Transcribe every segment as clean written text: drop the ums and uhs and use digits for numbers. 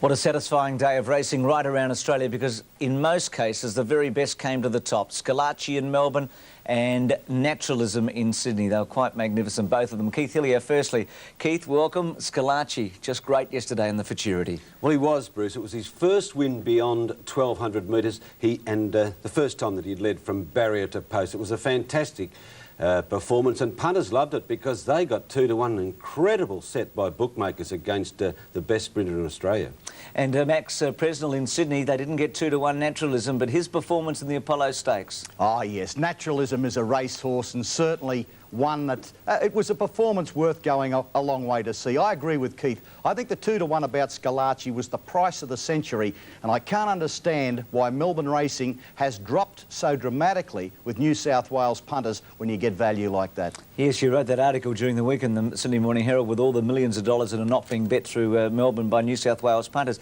What a satisfying day of racing right around Australia, because in most cases the very best came to the top. Scalacci in Melbourne and Naturalism in Sydney. They were quite magnificent, both of them. Keith Hillier, firstly. Keith, welcome. Scalacci, just great yesterday in the Futurity. Well, he was, Bruce. It was his first win beyond 1,200 metres. The first time that he'd led from barrier to post. It was a fantastic performance, and punters loved it because they got 2-1, an incredible set by bookmakers against the best sprinter in Australia. And Max Presnell in Sydney, they didn't get 2-1 Naturalism, but his performance in the Apollo Stakes. Oh yes, Naturalism is a racehorse, and certainly one that it was a performance worth going a long way to see. I agree with Keith. I think the 2-1 about Scalacci was the price of the century, and I can't understand why Melbourne racing has dropped so dramatically with New South Wales punters when you get value like that. Yes, you wrote that article during the week in the Sydney Morning Herald with all the millions of dollars that are not being bet through Melbourne by New South Wales punters.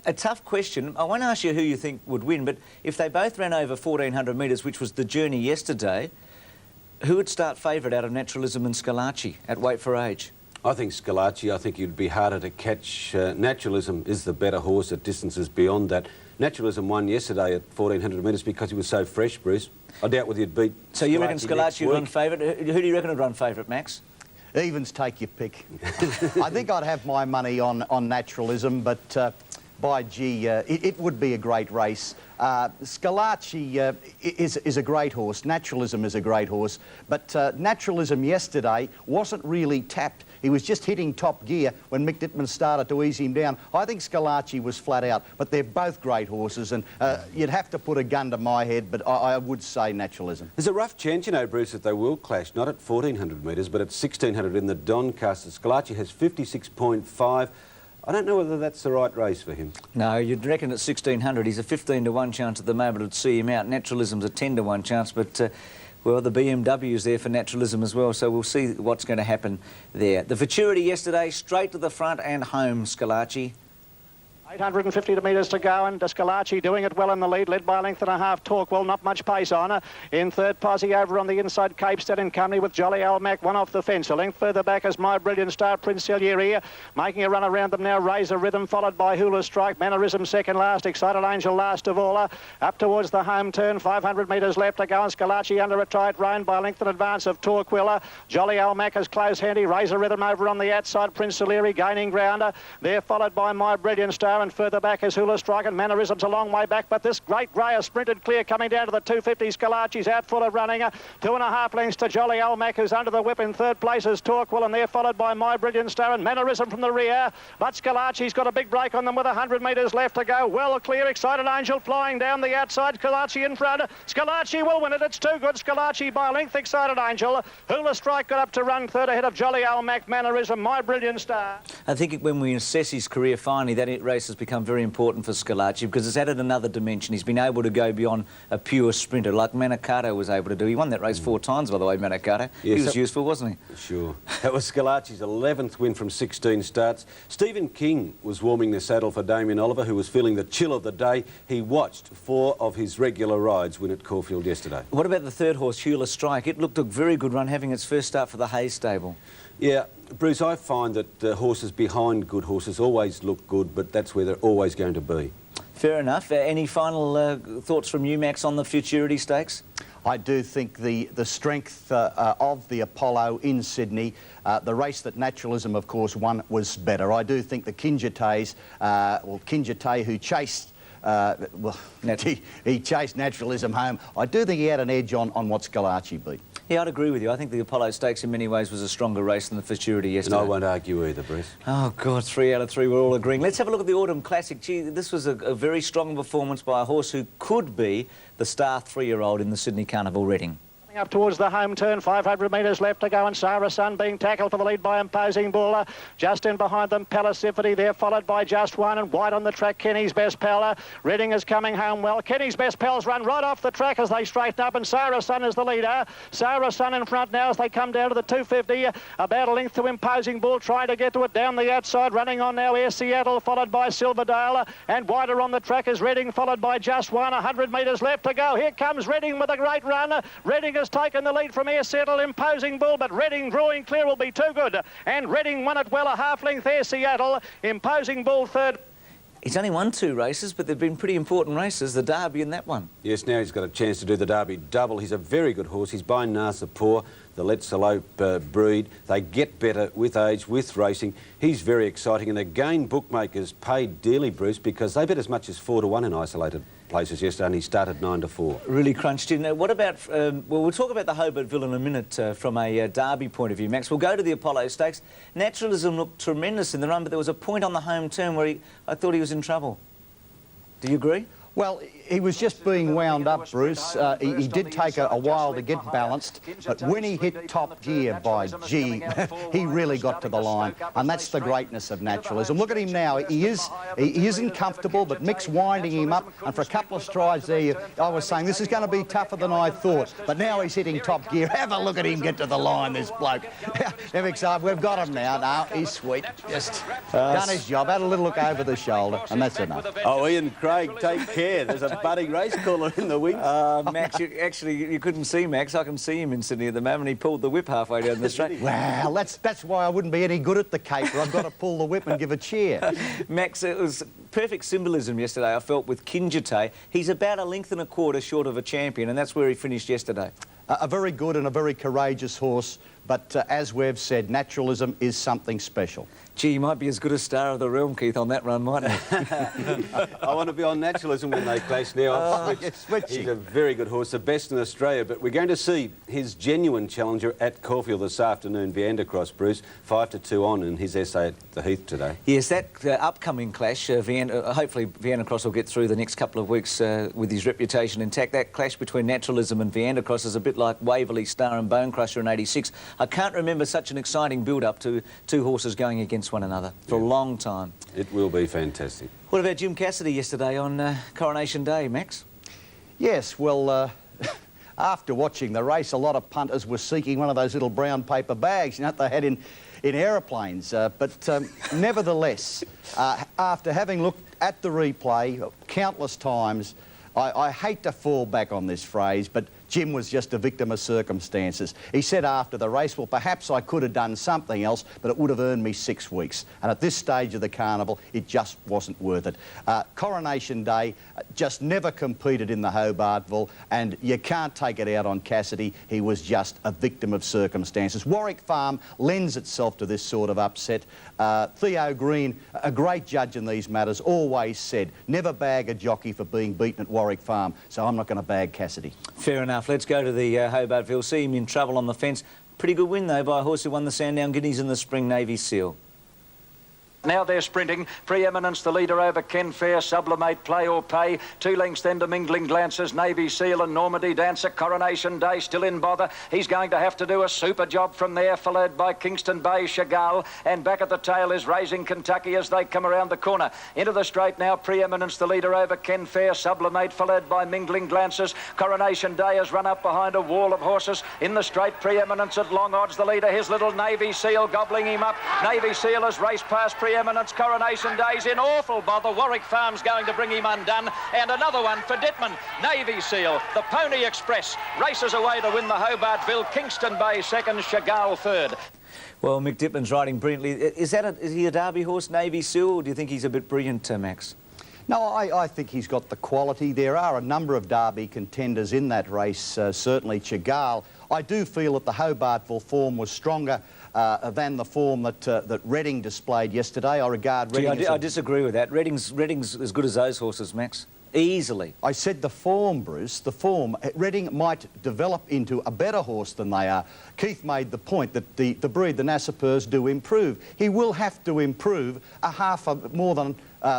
A tough question. I won't ask you who you think would win, but if they both ran over 1,400 metres, which was the journey yesterday, who would start favourite out of Naturalism and Scalacci at weight for age? I think Scalacci. I think he'd be harder to catch. Naturalism is the better horse at distances beyond that. Naturalism won yesterday at 1,400 metres because he was so fresh, Bruce. I doubt whether you'd beat So you reckon Scalacci would run favourite? Who do you reckon would run favourite, Max? Evens, take your pick. I think I'd have my money on Naturalism, but by gee, it would be a great race. Scalacci is a great horse. Naturalism is a great horse. But Naturalism yesterday wasn't really tapped. He was just hitting top gear when Mick Dittman started to ease him down. I think Scalacci was flat out. But they're both great horses, and you'd have to put a gun to my head, but I would say Naturalism. There's a rough chance, you know, Bruce, that they will clash, not at 1,400 metres, but at 1,600 in the Doncaster. Scalacci has 56.5. I don't know whether that's the right race for him. No, you'd reckon at 1,600 he's a 15-to-1 chance at the moment to see him out. Naturalism's a 10-to-1 chance, but well, the BMW's there for Naturalism as well, so we'll see what's going to happen there. The Futurity yesterday, straight to the front and home, Scalacci. 850 metres to go, and Scalacci doing it well in the lead, led by a length and a half. Torquil, not much pace on her. In third, Posse over on the inside, Capestead in company with Jolly Almac, one off the fence. A length further back is My Brilliant Star, Prince Hillier, making a run around them now. Razor Rhythm, followed by Hula Strike, Mannerism second last, Excited Angel last of all. Up towards the home turn, 500 metres left to go, and Scalacci under a tight rein by a length in advance of Torquil. Jolly Almac is close handy. Razor Rhythm over on the outside, Prince Hillier gaining ground. They're followed by My Brilliant Star, and further back is Hula Strike, and Mannerism's a long way back, but this great grey has sprinted clear coming down to the 250. Scalacci's out full of running. 2.5 lengths to Jolly Almac, who's under the whip. In third place is Torquil, and they're followed by My Brilliant Star and Mannerism from the rear. But Scalacci's got a big break on them with 100 metres left to go. Well clear, Excited Angel flying down the outside. Scalacci in front. Scalacci will win it. It's too good. Scalacci by a length. Excited Angel. Hula Strike got up to run third ahead of Jolly Almac, Mannerism, My Brilliant Star. I think when we assess his career finally, that race has become very important for Scalacci because it's added another dimension. He's been able to go beyond a pure sprinter like Manicato was able to do. He won that race 4 times, by the way, Manicato. Yes, he was useful, wasn't he? Sure. That was Scalacci's 11th win from 16 starts. Stephen King was warming the saddle for Damien Oliver, who was feeling the chill of the day. He watched 4 of his regular rides win at Caulfield yesterday. What about the third horse, Hula Strike? It looked a very good run, having its first start for the Hayes stable. Yeah, Bruce, I find that horses behind good horses always look good, but that's where they're always going to be. Fair enough. Any final thoughts from you, Max, on the Futurity Stakes? I do think the strength of the Apollo in Sydney, the race that Naturalism, of course, won was better. I do think the Kinjitays, Kinjitay, who chased he chased Naturalism home. I do think he had an edge on what Scalacci beat. Yeah, I'd agree with you. I think the Apollo Stakes in many ways was a stronger race than the Futurity yesterday. And I won't argue either, Bruce. Oh, God, 3 out of 3, we're all agreeing. Let's have a look at the Autumn Classic. Gee, this was a very strong performance by a horse who could be the star 3-year-old in the Sydney Carnival Reading. Up towards the home turn, 500 metres left to go, and Sarah Sun being tackled for the lead by Imposing Bull. Just in behind them, Palasifity there, followed by Just One, and wide on the track, Kenny's Best Pal. Reading is coming home well. Kenny's Best Pal's run right off the track as they straighten up, and Sarah Sun is the leader. Sarah Sun in front now as they come down to the 250. About a length to Imposing Bull, trying to get to it down the outside. Running on now, Air Seattle, followed by Silverdale, and wider on the track is Reading, followed by Just One. 100 metres left to go. Here comes Reading with a great run. Reading has taken the lead from Air Seattle, Imposing Bull, but Reading drawing clear will be too good. And Reading won it well, a half length Air Seattle, Imposing Bull third. He's only won 2 races, but they've been pretty important races, the Derby and that one. Yes, now he's got a chance to do the Derby double. He's a very good horse. He's by Nasapur, the Let's Elope breed. They get better with age, with racing. He's very exciting. And again, bookmakers paid dearly, Bruce, because they bet as much as 4 to 1 in isolated places yesterday, and he started 9 to 4. Really crunched in. What about, well, we'll talk about the Hobartville in a minute from a Derby point of view, Max. We'll go to the Apollo Stakes. Naturalism looked tremendous in the run, but there was a point on the home turn where I thought he was in trouble. Do you agree? Well, he was just being wound up, Bruce. He did take a while to get balanced, but when he hit top gear, by gee, he really got to the line, and that's the greatness of naturalism. Look at him now. He isn't comfortable, but Mick's winding him up, and for a couple of strides there, I was saying this is going to be tougher than I thought, but now he's hitting top gear. Have a look at him get to the line, this bloke. Mick's we've got him now. No, he's sweet. Just done his job. Had a little look over the shoulder, and that's enough. Oh, Ian Craig, take care. There's a budding race caller in the wings. Max, you couldn't see Max. I can see him in Sydney at the moment. He pulled the whip halfway down the straight. Well, that's why I wouldn't be any good at the caper. I've got to pull the whip and give a cheer. Max, it was perfect symbolism yesterday, I felt, with Kinjite. He's about 1.25 lengths short of a champion, and that's where he finished yesterday. A very good and a very courageous horse, but as we've said, naturalism is something special. Gee, he might be as good as Star of the Realm, Keith, on that run, mightn't he? I want to be on naturalism when they clash now. He's a very good horse, the best in Australia, but we're going to see his genuine challenger at Caulfield this afternoon, Viandacross, Bruce, 5 to 2 on in his essay at the Heath today. Yes, that upcoming clash, hopefully Viandacross will get through the next couple of weeks with his reputation intact. That clash between naturalism and Viandacross is a bit like Waverley Star and Bone Crusher in '86. I can't remember such an exciting build-up to 2 horses going against one another for a long time. It will be fantastic. What about Jim Cassidy yesterday on Coronation Day, Max? Yes, well, after watching the race, a lot of punters were seeking one of those little brown paper bags, you know, they had in aeroplanes. But nevertheless, after having looked at the replay countless times, I hate to fall back on this phrase, but Jim was just a victim of circumstances. He said after the race, well, perhaps I could have done something else, but it would have earned me 6 weeks. And at this stage of the carnival, it just wasn't worth it. Coronation Day just never competed in the Hobartville, and you can't take it out on Cassidy. He was just a victim of circumstances. Warwick Farm lends itself to this sort of upset. Theo Green, a great judge in these matters, always said, never bag a jockey for being beaten at Warwick Farm, so I'm not going to bag Cassidy. Fair enough. Let's go to the Hobartville. See him in trouble on the fence. Pretty good win, though, by a horse who won the Sandown Guineas in the spring, Navy Seal. Now they're sprinting. Preeminence, the leader over Ken Fair, Sublimate, Play or Pay. 2 lengths then to Mingling Glances, Navy Seal and Normandy Dancer. Coronation Day still in bother. He's going to have to do a super job from there, followed by Kingston Bay, Chagall. And back at the tail is Raising Kentucky as they come around the corner. Into the straight now, Preeminence, the leader over Ken Fair, Sublimate, followed by Mingling Glances. Coronation Day has run up behind a wall of horses. In the straight, Preeminence at long odds, the leader. His little Navy Seal gobbling him up. Navy Seal has raced past Preeminence. Coronation Day's in awful bother. Warwick Farm's going to bring him undone. And another one for Dittman. Navy Seal, the Pony Express, races away to win the Hobartville. Kingston Bay second, Chagall third. Well, Mick Dittman's riding brilliantly. Is he a Derby horse, Navy Seal, or do you think he's a bit brilliant, Max? No, I think he's got the quality. There are a number of Derby contenders in that race, certainly Chagall. I do feel that the Hobartville form was stronger than the form that Reading displayed yesterday. I regard Reading I disagree with that. Reading's as good as those horses, Max. Easily. I said the form, Bruce, the form. Reading might develop into a better horse than they are. Keith made the point that the breed, the Nassipurs, do improve. He will have to improve more than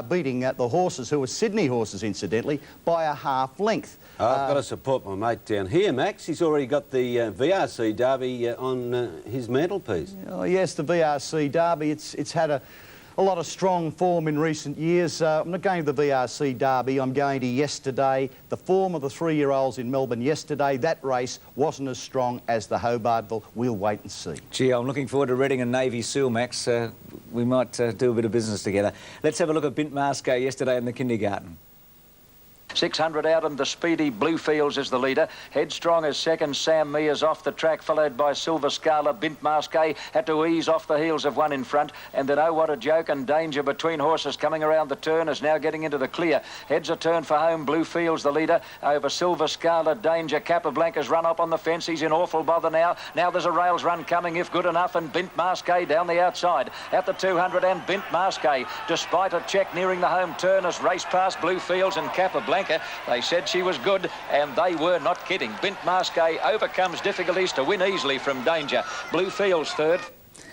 beating the horses, who are Sydney horses, incidentally, by a half length. I've got to support my mate down here, Max. He's already got the VRC Derby on his mantelpiece. Oh, yes, the VRC Derby. It's had a lot of strong form in recent years. I'm not going to the VRC Derby. I'm going to yesterday. The form of the 3-year-olds in Melbourne yesterday, that race wasn't as strong as the Hobartville. We'll wait and see. Gee, I'm looking forward to Reading and Navy Seal, Max. We might do a bit of business together. Let's have a look at Bint Masco yesterday in the kindergarten. 600 out, and the speedy Bluefields is the leader. Headstrong is second. Sam Mears off the track, followed by Silver Scala. Bint Masqué had to ease off the heels of one in front, and then Oh What a Joke and Danger between horses coming around the turn is now getting into the clear. Heads a turn for home. Bluefields the leader over Silver Scala. Danger. Capablanca's run up on the fence. He's in awful bother now. Now there's a rails run coming, if good enough, and Bint Masqué down the outside at the 200, and Bint Masqué, despite a check nearing the home turn, has raced past Bluefields and Capablanca. They said she was good, and they were not kidding. Bint Masqué overcomes difficulties to win easily from Danger. Bluefields third.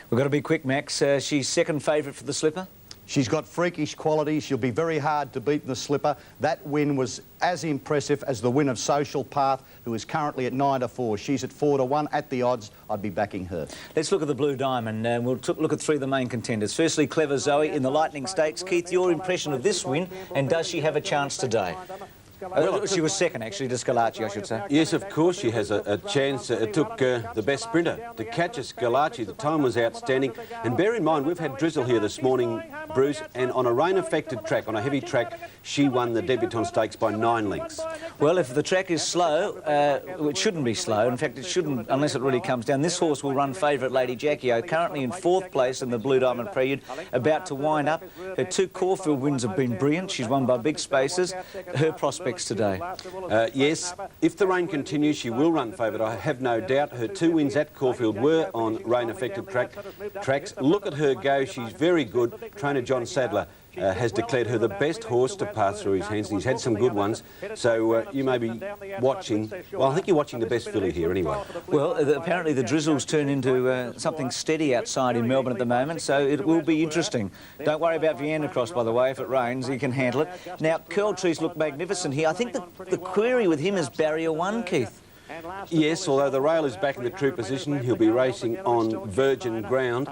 We've got to be quick, Max. She's second favourite for the slipper. She's got freakish qualities. She'll be very hard to beat in the slipper. That win was as impressive as the win of Social Path, who is currently at 9-4. She's at 4-1 at the odds. I'd be backing her. Let's look at the Blue Diamond. We'll look at three of the main contenders. Firstly, Clever Zoe in the Lightning Stakes. Keith, your impression of this win, and does she have a chance today? She was second, actually, to Scalacci, I should say. Yes, of course she has a chance. It took the best sprinter to catch a Scalacci. The time was outstanding. And bear in mind, we've had drizzle here this morning, Bruce, and on a rain-affected track, on a heavy track, she won the Debutante Stakes by 9 lengths. Well, if the track is slow, it shouldn't be slow. In fact, it shouldn't unless it really comes down. This horse will run favourite Lady Jackie O, currently in 4th place in the Blue Diamond Prelude, about to wind up. Her 2 Caulfield wins have been brilliant. She's won by big spaces. Her prospects today. Yes, if the rain continues, she will run favourite. I have no doubt. Her 2 wins at Caulfield were on rain-affected tracks. Look at her go. She's very good. Trainer John Sadler has declared her the best horse to pass through his hands. He's had some good ones. So you may be watching... Well, I think you're watching the best filly here anyway. Well, apparently the drizzle's turned into something steady outside in Melbourne at the moment, so it will be interesting. Don't worry about Vienna Cross, by the way. If it rains, he can handle it. Now, Curl Trees look magnificent here. I think the query with him is Barrier 1, Keith. Yes, although the rail is back in the true position, he'll be racing on virgin ground.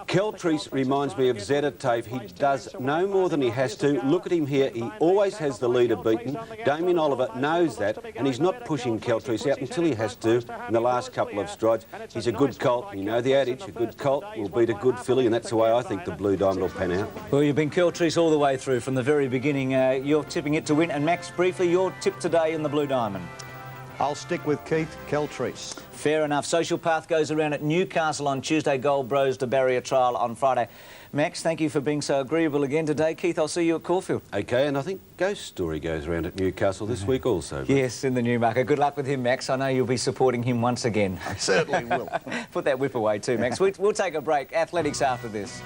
Keltreese reminds me of Zeta Tave. He does no more than he has to. Look at him here. He always has the leader beaten. Damien Oliver knows that, and he's not pushing Keltreese out until he has to in the last couple of strides. He's a good colt. You know the adage, a good colt will beat a good filly, and that's the way I think the Blue Diamond will pan out. Well, you've been Keltreese all the way through from the very beginning. You're tipping it to win. And Max, briefly, your tip today in the Blue Diamond? I'll stick with Keith Keltreese. Fair enough. Social Path goes around at Newcastle on Tuesday. Gold Bros to Barrier Trial on Friday. Max, thank you for being so agreeable again today. Keith, I'll see you at Caulfield. OK, and I think Ghost Story goes around at Newcastle this week also. Yes, in the Newmarket. Good luck with him, Max. I know you'll be supporting him once again. I certainly will. Put that whip away too, Max. We'll take a break. Athletics after this.